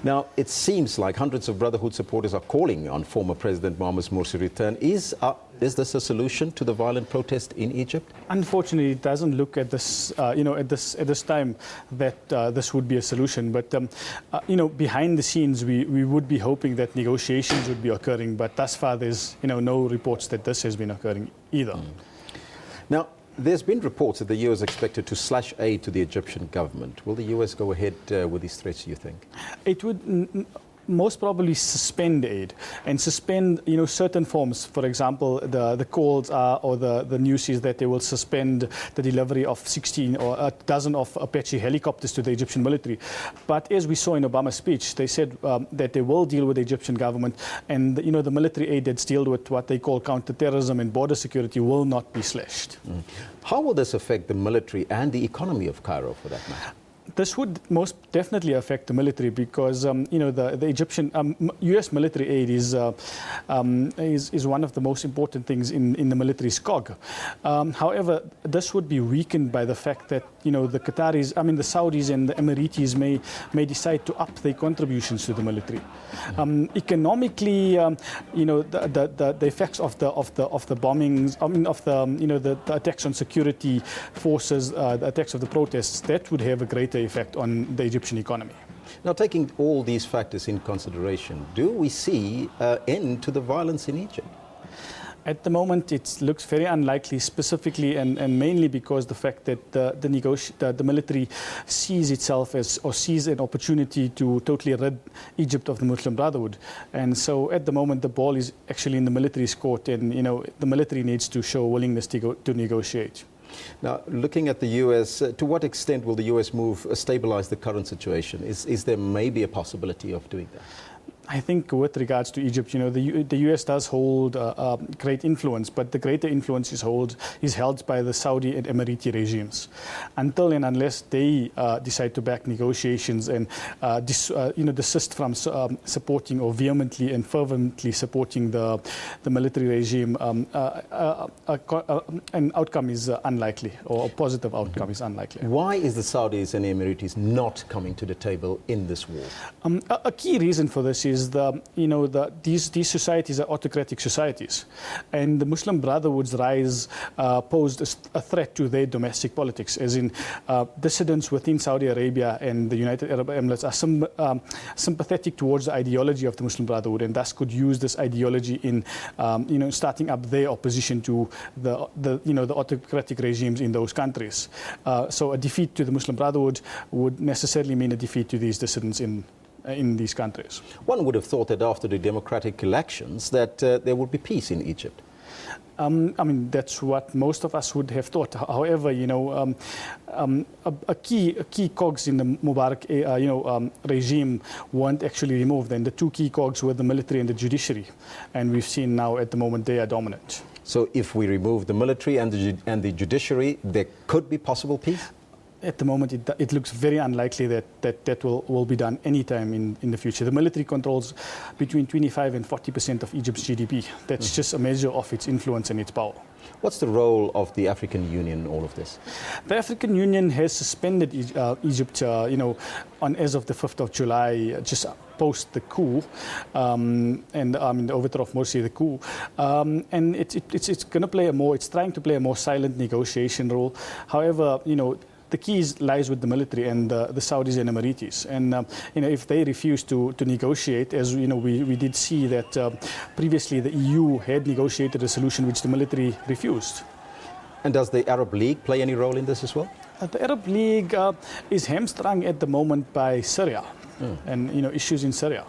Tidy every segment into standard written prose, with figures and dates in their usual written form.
Now, it seems like hundreds of Brotherhood supporters are calling on former President Mohamed Morsi to return. Is this a solution to the violent protest in Egypt? Unfortunately, it doesn't look at this, at this time that this would be a solution. But, behind the scenes, we would be hoping that negotiations would be occurring. But thus far, there's, no reports that this has been occurring either. Now, there's been reports that the US is expected to slash aid to the Egyptian government. Will the US go ahead with these threats, you think? It would most probably suspend aid and suspend, certain forms. For example, the calls are, or the news is that they will suspend the delivery of 16 or a dozen of Apache helicopters to the Egyptian military. But as we saw in Obama's speech, they said that they will deal with the Egyptian government, and the military aid that's dealt with what they call counterterrorism and border security will not be slashed. How will this affect the military and the economy of Cairo, for that matter? This would most definitely affect the military because, the Egyptian U.S. military aid is one of the most important things in the military's cog. However, this would be weakened by the fact that, the Qataris, the Saudis and the Emiratis may decide to up their contributions to the military. Economically, the effects of the bombings, the attacks on security forces, the attacks of the protests, that would have a greater effect on the Egyptian economy. Now, taking all these factors in consideration, do we see an end to the violence in Egypt? At the moment, it looks very unlikely, specifically and mainly because the fact that the military sees itself as, or sees an opportunity to totally rid Egypt of the Muslim Brotherhood. And so at the moment, the ball is actually in the military's court, and the military needs to show willingness to negotiate. Now, looking at the U.S., to what extent will the U.S. move stabilize the current situation? Is there maybe a possibility of doing that? I think with regards to Egypt, the U.S. does hold great influence, but the greater influence is held by the Saudi and Emirati regimes. Until and unless they decide to back negotiations and desist from supporting or vehemently and fervently supporting the military regime, an outcome is unlikely, or a positive outcome is unlikely. Why is the Saudis and Emiratis not coming to the table in this war? A key reason for this is these societies are autocratic societies, and the Muslim Brotherhood's rise posed a threat to their domestic politics, as in dissidents within Saudi Arabia and the United Arab Emirates are sympathetic towards the ideology of the Muslim Brotherhood, and thus could use this ideology in starting up their opposition to the autocratic regimes in those countries. So a defeat to the Muslim Brotherhood would necessarily mean a defeat to these dissidents in these countries. One would have thought that after the democratic elections that there would be peace in Egypt. That's what most of us would have thought. However, a key cogs in the Mubarak regime weren't actually removed, and the two key cogs were the military and the judiciary, and we've seen now at the moment they are dominant. So if we remove the military and the judiciary, there could be possible peace? At the moment, it looks very unlikely that will be done anytime in the future. The military controls between 25% and 40% of Egypt's GDP. That's just a measure of its influence and its power. What's the role of the African Union in all of this? The African Union has suspended Egypt, as of the 5th of July, just post the coup, and the overthrow of Morsi, the coup, and it's going to play it's trying to play a more silent negotiation role. However, the key lies with the military and the Saudis and Emiratis. And, if they refuse to negotiate, as we did see that previously the EU had negotiated a solution which the military refused. And does the Arab League play any role in this as well? The Arab League is hamstrung at the moment by Syria and, issues in Syria.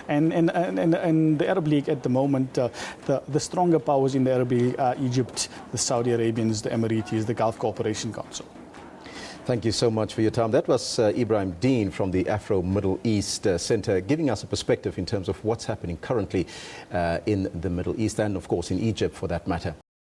And the Arab League at the moment, the stronger powers in the Arab League are Egypt, the Saudi Arabians, the Emiratis, the Gulf Cooperation Council. Thank you so much for your time. That was Ebrahim Deen from the Afro Middle East Centre, giving us a perspective in terms of what's happening currently in the Middle East and, of course, in Egypt for that matter.